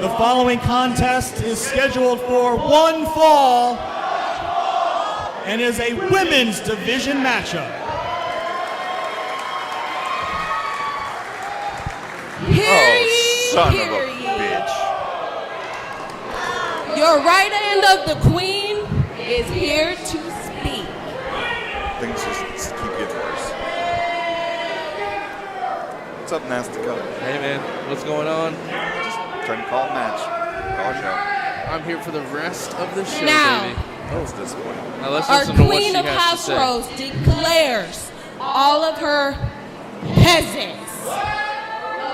The following contest is scheduled for one fall and is a women's division matchup. Son of a bitch. Your right hand of the queen is here to speak. Things just keep getting worse. What's up, Nastico? Hey, man. What's going on? Just trying to call a match. Call a show. I'm here for the rest of the show, Now, baby. That was disappointing. Now let's our listen to what she queen of has to house say. rose declares all of her peasants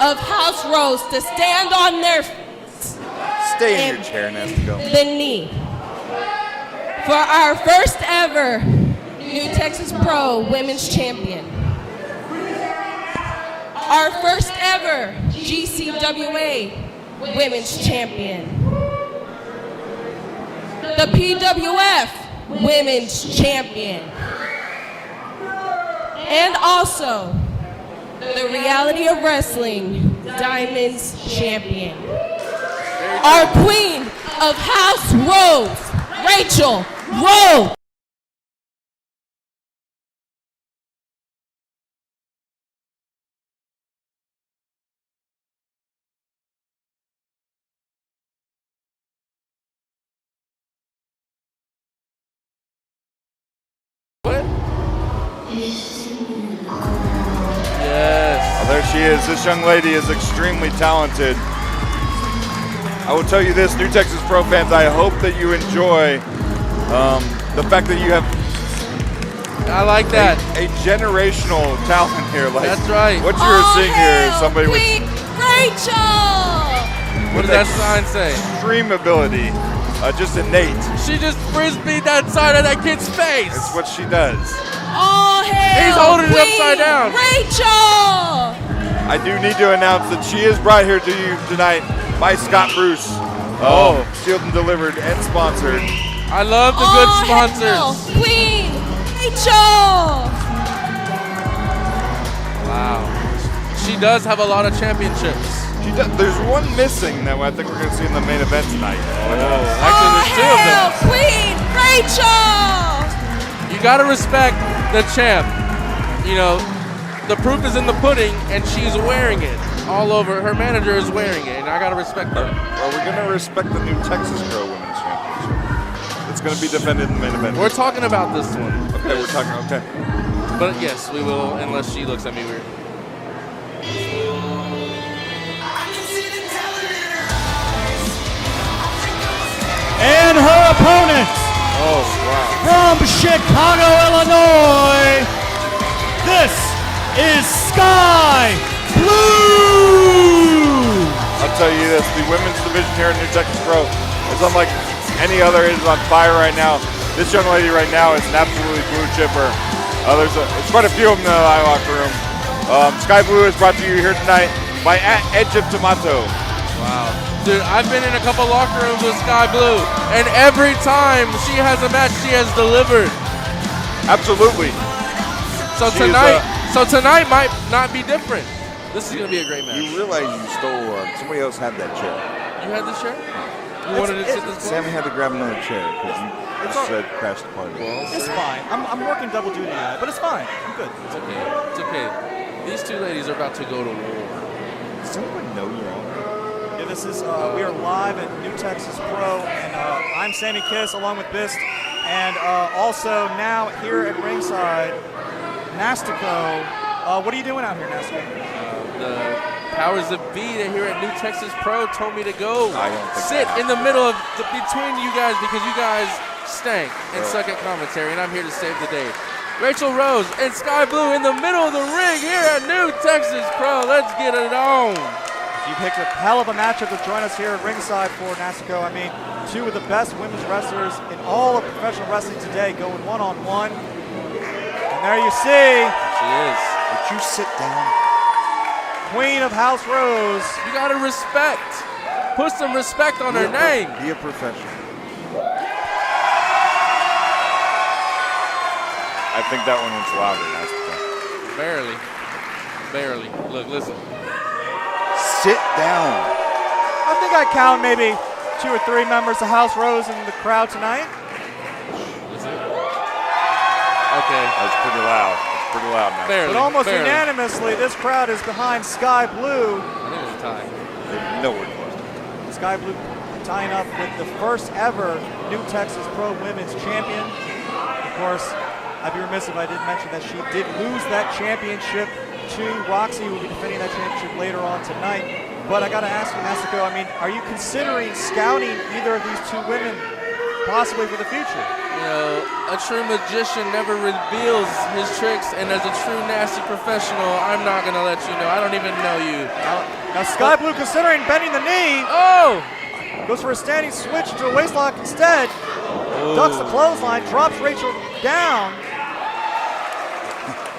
of house rose to stand on their Stay in your chair, Nastico. the knee for our first ever New Texas Pro Women's Champion. Our first ever GCWA Women's Champion. The PWF Women's Champion. And also the Reality of Wrestling Diamonds Champion. Our queen of House Rose, Raychell Rose. Yes. Oh, there she is. This young lady is extremely talented. I will tell you this, New Texas Pro fans, I hope that you enjoy the fact that you have I like that. a generational talent here. Like, That's right. What you're seeing here is somebody with Queen Raychell. What does that sign say? extreme ability, just innate. She just frisbeed that side of that kid's face. It's what she does. All hail He's holding it Queen upside down. Raychell. I do need to announce that she is brought here to you tonight by Scott Bruce. Sealed and delivered and sponsored. I love the good All sponsors. hail Queen Raychell. Wow. She does have a lot of championships. She does, there's one missing that I think we're going to see in the main event tonight. Actually, there's two of them. All hail Queen Raychell. You gotta respect the champ. You know, the proof is in the pudding, and she's wearing it all over. Her manager is wearing it, and I gotta respect her. Well, we're going to respect the New Texas Pro Women's Championship. It's going to be defended in the main event. We're talking about this one. Okay, we're talking, okay. But yes, we will, unless she looks at me weird. And her opponent Oh, wow. from Chicago, Illinois, this is Skye Blue. I'll tell you this, the women's division here in New Texas Pro is unlike any other. It is on fire right now. This young lady right now is an absolutely blue chipper. There's quite a few of them in the locker room. Skye Blue is brought to you here tonight by Edge of Tomato. Wow. Dude, I've been in a couple locker rooms with Skye Blue, and every time she has a match, she has delivered. Absolutely. So She is, tonight might not be different. This is gonna be a great match. You realize you stole, somebody else had that chair. You had this chair? You wanted to sit this close? Sammy had to grab another chair because you said crash the party. It's fine. I'm working double duty tonight, but it's fine. I'm good. It's okay. It's okay. These two ladies are about to go to war. Does anyone know you're on? Yeah, this is we are live at New Texas Pro, and I'm Sammy Kiss along with Bist, and also now here at ringside, Nastico. What are you doing out here, Nastico? The powers that be here at New Texas Pro told me to go I don't think sit in the middle of between you guys because you guys stank and suck at commentary, and I'm here to save the day. Raychell Rose and Skye Blue in the middle of the ring here at New Texas Pro. Let's get it on. You picked a hell of a matchup to join us here at ringside for Nastico. I mean, two of the best women's wrestlers in all of professional wrestling today going one-on-one. And there you see. She is. Would you sit down? Queen of House Rose. You gotta respect. Put some respect on her name. Be a professional. I think that one was louder. Barely. Barely. Look, listen. Sit down. I think I count maybe 2 or 3 members of House Rose in the crowd tonight. Is it? Okay. That's pretty loud. That's pretty loud, man. Barely, But almost barely. unanimously, this crowd is behind Skye Blue. I think it was a tie. Nowhere close. Skye Blue tying up with the first ever New Texas Pro Women's Champion. Of course, I'd be remiss if I didn't mention that she did lose that championship to Roxy, who will be defending that championship later on tonight. But I got to ask you, Masako, I mean, are you considering scouting either of these 2 women possibly for the future? You know, a true magician never reveals his tricks, and as a true nasty professional, I'm not going to let you know. I don't even know you. Now Skye Blue considering bending the knee. Oh! Goes for a standing switch to a waistlock instead. Ducks the clothesline, drops Raychell down.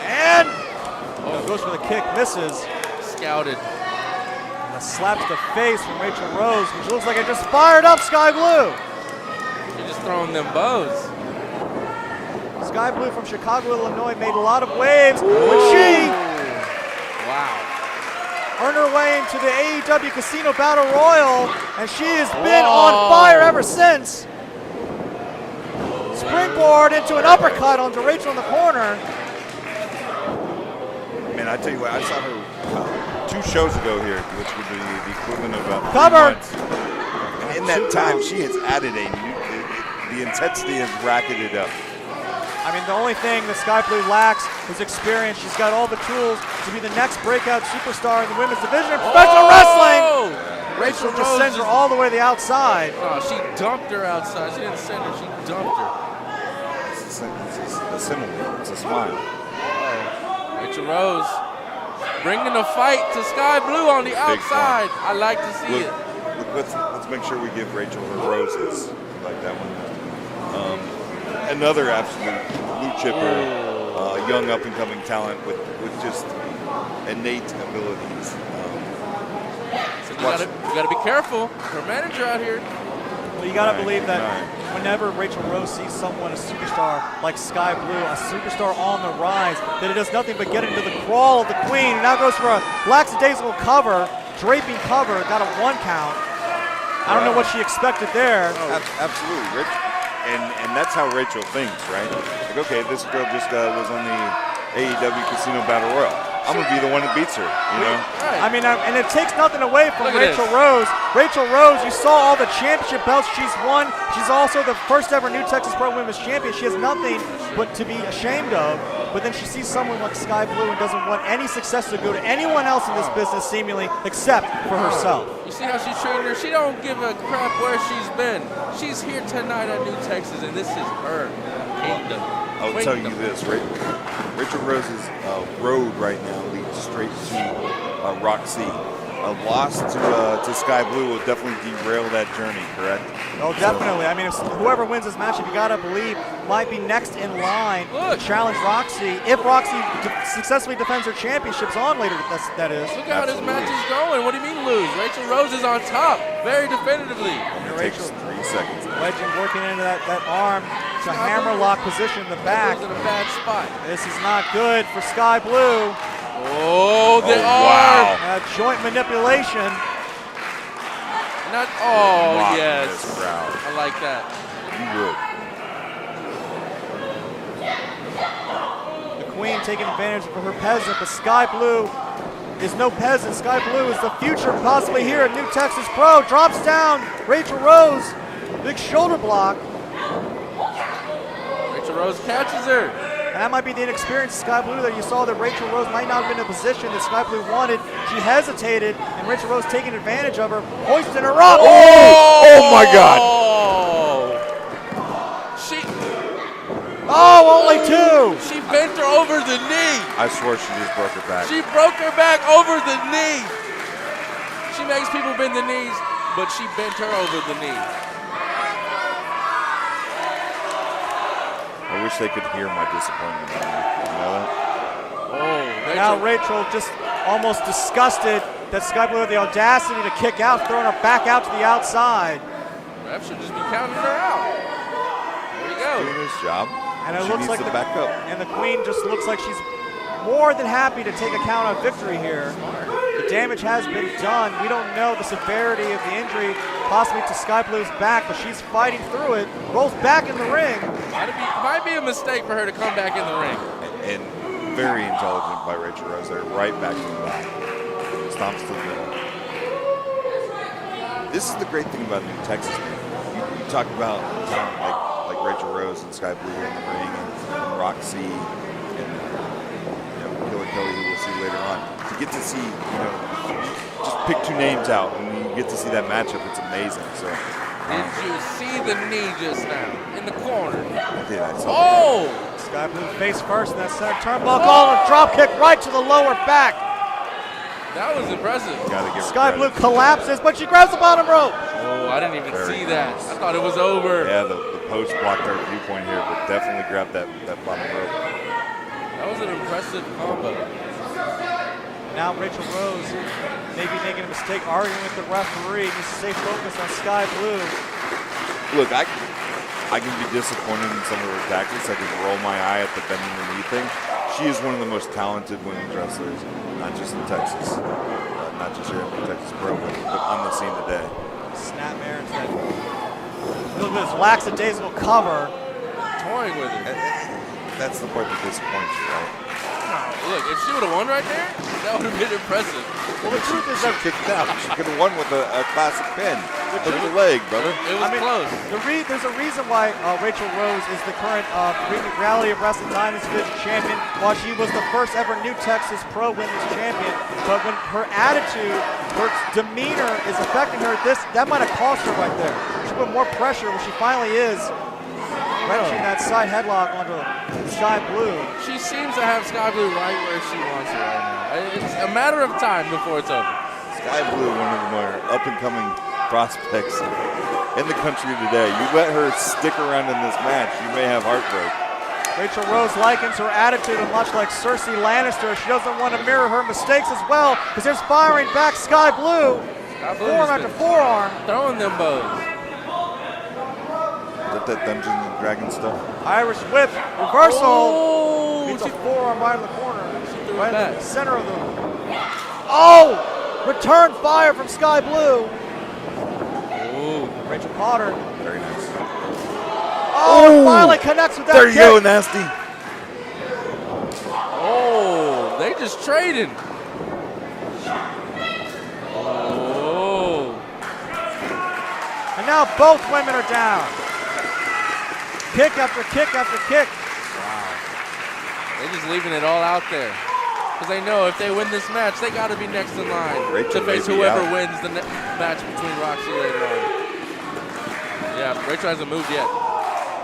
And goes for the kick, misses. Scouted. And a slap to the face from Raychell Rose, which looks like it just fired up Skye Blue. You're just throwing them bows. Skye Blue from Chicago, Illinois made a lot of waves when she Wow. earned her way into the AEW Casino Battle Royal, and she has been on fire ever since. Springboard into an uppercut onto Raychell in the corner. Man, I tell you what, I saw her 2 shows ago here, which would be the equivalent of about 3 Cover. months. And in that time, she has added the intensity has racketed up. I mean, the only thing that Skye Blue lacks is experience. She's got all the tools to be the next breakout superstar in the women's division in professional wrestling. Raychell just sends her all the way to the outside. Oh, she dumped her outside. She didn't send her, she dumped her. It's a simile. It's a smile. Raychell Rose bringing the fight to Skye Blue on the outside. I like to see it. Let's make sure we give Raychell her roses. Like that one. Another absolute blue chipper, young up-and-coming talent with just innate abilities. So you gotta be careful. Her manager out here. Well, you got to believe that whenever Raychell Rose sees someone, a superstar like Skye Blue, a superstar on the rise, that it does nothing but get into the crawl of the queen. Now goes for a lackadaisical cover, draping cover, got a 1 count. I don't know what she expected there. Absolutely, Rich. And that's how Raychell thinks, right? Like, okay, this girl just was on the AEW Casino Battle Royal. I'm going to be the one that beats her, you know? I mean, and it takes nothing away from Look at Raychell this. Rose. Raychell Rose, you saw all the championship belts she's won. She's also the first ever New Texas Pro Women's Champion. She has nothing but to be ashamed of. But then she sees someone like Skye Blue and doesn't want any success to go to anyone else in this business, seemingly, except for herself. You see how she's treating her? She don't give a crap where she's been. She's here tonight at New Texas, and this is her kingdom. I'll tell you this, Raychell Rose's road right now leads straight to Roxy. A loss to Skye Blue will definitely derail that journey, correct? Oh, definitely. I mean, if whoever wins this matchup, you got to believe, might be next in line to challenge Roxy. If Roxy successfully defends her championships on later, that is. Look at how this match is going. What do you mean lose? Raychell Rose is on top very definitively. It takes 3 seconds. Legend working into that arm to hammerlock position in the back. Rose in a bad spot. This is not good for Skye Blue. Oh, the arm. Wow. Joint manipulation. Not, Lock yes. this crowd. I like that. You would. The queen taking advantage of her peasant, but Skye Blue is no peasant. Skye Blue is the future possibly here at New Texas Pro. Drops down Raychell Rose. Big shoulder block. Raychell Rose catches her. And that might be the inexperienced Skye Blue that you saw that Raychell Rose might not have been in a position that Skye Blue wanted. She hesitated, and Raychell Rose taking advantage of her, hoisting her up. Oh my God. Only 2. She bent her over the knee. I swear she just broke her back. She broke her back over the knee. She makes people bend the knees, but she bent her over the knee. I wish they could hear my disappointment. You know that? Oh, Now Raychell just almost disgusted that Skye Blue had the audacity to kick out, throwing her back out to the outside. Ref should just be counting her out. There you go. Doing his job. And it She looks needs like to back up. And the queen just looks like she's more than happy to take a count of victory here. The damage has been done. We don't know the severity of the injury, possibly to Skye Blue's back, but she's fighting through it. Rolls back in the ring. Might be a mistake for her to come back in the ring. And very intelligent by Raychell Rose there, right back to the back. Stomps to the middle. This is the great thing about New Texas. You talk about talent like Raychell Rose and Skye Blue in the ring, and Roxy, and Killer Kelly, who we'll see later on. To get to see, just pick two names out, and you get to see that matchup. It's amazing. So. Did you see the knee just now in the corner? Okay, I saw Oh! Skye Blue face first in that center turnbuckle, and a drop kick right to the lower back. That was impressive. Gotta give her Skye Blue credit. collapses, but she grabs the bottom rope. Oh, I didn't even Very see that. nice. I thought it was over. Yeah, the post blocked our viewpoint here, but definitely grabbed that bottom rope. That was an impressive combo. Now Raychell Rose may be making a mistake arguing with the referee. Needs to stay focused on Skye Blue. Look, I can be disappointed in some of her tactics. I can roll my eye at the bending the knee thing. She is one of the most talented women's wrestlers, not just in Texas, not just here in the Texas Pro, but on the scene today. Snapmare into that. Look at this lackadaisical cover. Toying with it. That's the part that disappoints you, right? Look, if she would have won right there, that would have been impressive. Well, the truth is She that kicked out. She could have won with a classic pin. Look at the leg, brother. It was close. there's a reason why Raychell Rose is the current Reality of Wrestling Diamonds Division champion, while she was the first ever New Texas Pro Women's champion. But when her attitude, her demeanor is affecting her, that might have cost her right there. She put more pressure when she finally is wrenching that side headlock onto Skye Blue. She seems to have Skye Blue right where she wants her right now. It's a matter of time before it's over. Skye Blue, one of the more up-and-coming prospects in the country today. You let her stick around in this match, you may have heartbreak. Raychell Rose likens her attitude to much like Cersei Lannister. She doesn't want to mirror her mistakes as well, because there's firing back Skye Blue. Skye Blue Forearm just after been forearm. throwing them bows. Is that Dungeons and Dragons stuff? Irish whip, reversal. Oh, Beats she a forearm right in the corner. threw it Right in back. the center of the. Oh! Return fire from Skye Blue. Oh, Rachel Potter. Very nice. Oh, and finally connects with that There you go, kick. Nasty. oh, they just trading. Oh, And now both women are down. Kick after kick after kick. they're just leaving it all out there. Because they know if they win this match, they got to be next in line Rachel to face may be whoever out. wins the match between Roxy later on. Yeah, Rachel hasn't moved yet.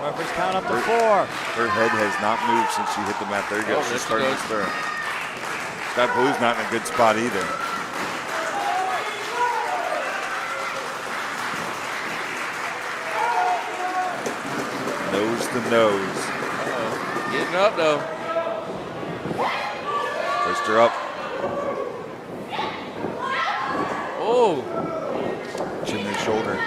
Referees count up to 4. Her head has not moved since she hit the mat. There you go. Oh, She's there she starting to goes. stir. Skye Blue's not in a good spot either. Nose to nose. Uh-oh. Getting up, though. Pushed her up. Oh, Chimney shoulder.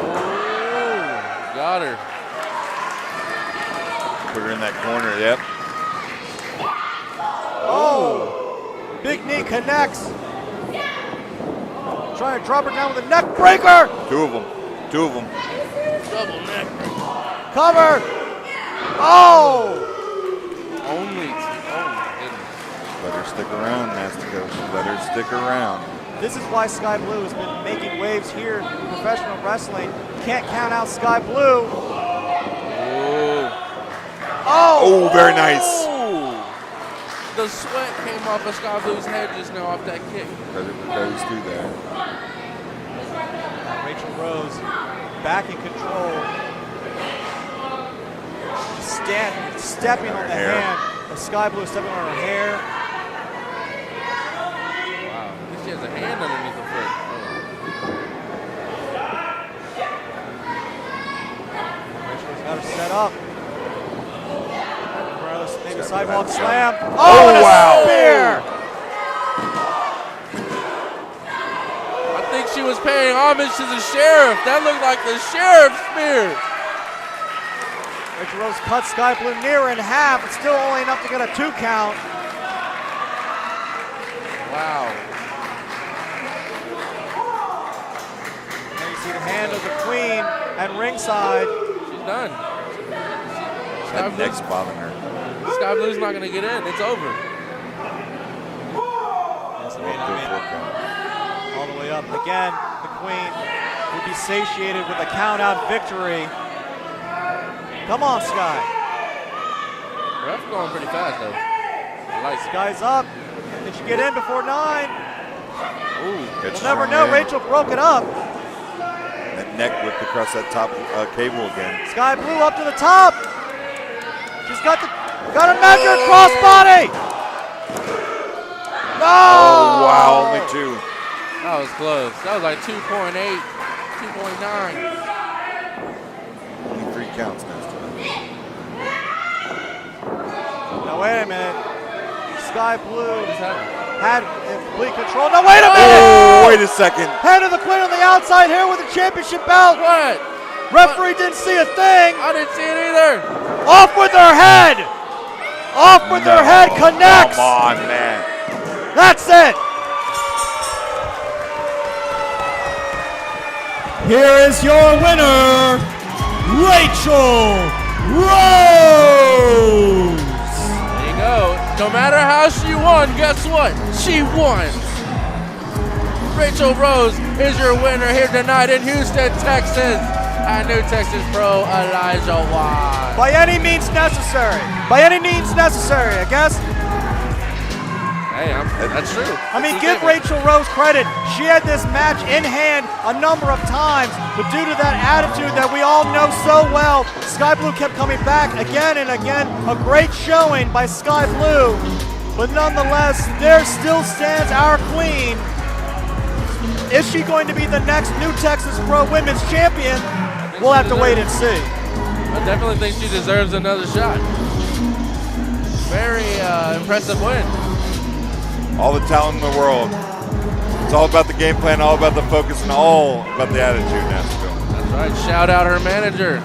oh, got her. Put her in that corner. Yep. Oh! Big knee connects. Trying to drop her down with a neck breaker. Two of them. Two of them. Double neck. Cover. Oh! Only. Oh, my goodness. Let her stick around, Nasty Coach. Let her stick around. This is why Skye Blue has been making waves here in professional wrestling. Can't count out Skye Blue. Oh. Oh, very nice. Oh. The sweat came off of Skye Blue's head just now off that kick. Credit where credit's due there. Raychell Rose back in control. Stepping on the hair. hand of Skye Blue, stepping on her hair. Wow. At least she has a hand underneath the foot. Rachel's got her set up. Maybe sidewalk that slam. jump. Oh, and a wow. spear! I think she was paying homage to the sheriff. That looked like the sheriff's spear. Rachel Rose cuts Skye Blue near in half. It's still only enough to get a 2 count. Wow. And you see the hand of the queen at ringside. She's done. That neck's bothering her. Skye Blue's not going to get in. It's over. All the way up. Again, the queen would be satiated with a count-out victory. Come on, Skye. Ref going pretty fast, though. I like it. Skye's up. Did she get in before 9? Ooh. You'll never know. Raychell broke it up. That neck whipped across that top cable again. Skye Blue up to the top. She's got a measure crossbody. No! Oh, wow, only 2. That was close. That was like 2.8, 2.9. Only 3 counts now. Now wait a minute. Skye Blue What is happening? had complete control. Now wait a minute! Oh, wait a second. Head of the queen on the outside here with the championship belt. What? Referee didn't see a thing. I didn't see it either. Off with her head. Off with her head. Connects. Come on, man. That's it. Here is your winner, Raychell Rose. There you go. No matter how she won, guess what? She won. Raychell Rose is your winner here tonight in Houston, Texas, at New Texas Pro Olajuwon. By any means necessary. By any means necessary, I guess. Hey, that's true. I mean, That's give true. Raychell Rose credit. She had this match in hand a number of times, but due to that attitude that we all know so well, Skye Blue kept coming back again and again. A great showing by Skye Blue, but nonetheless, there still stands our queen. Is she going to be the next New Texas Pro Women's Champion? We'll have to wait and see. I definitely think she deserves another shot. Very impressive win. All the talent in the world. It's all about the game plan, all about the focus, and all about the attitude, Nashville. That's right. Shout out her manager.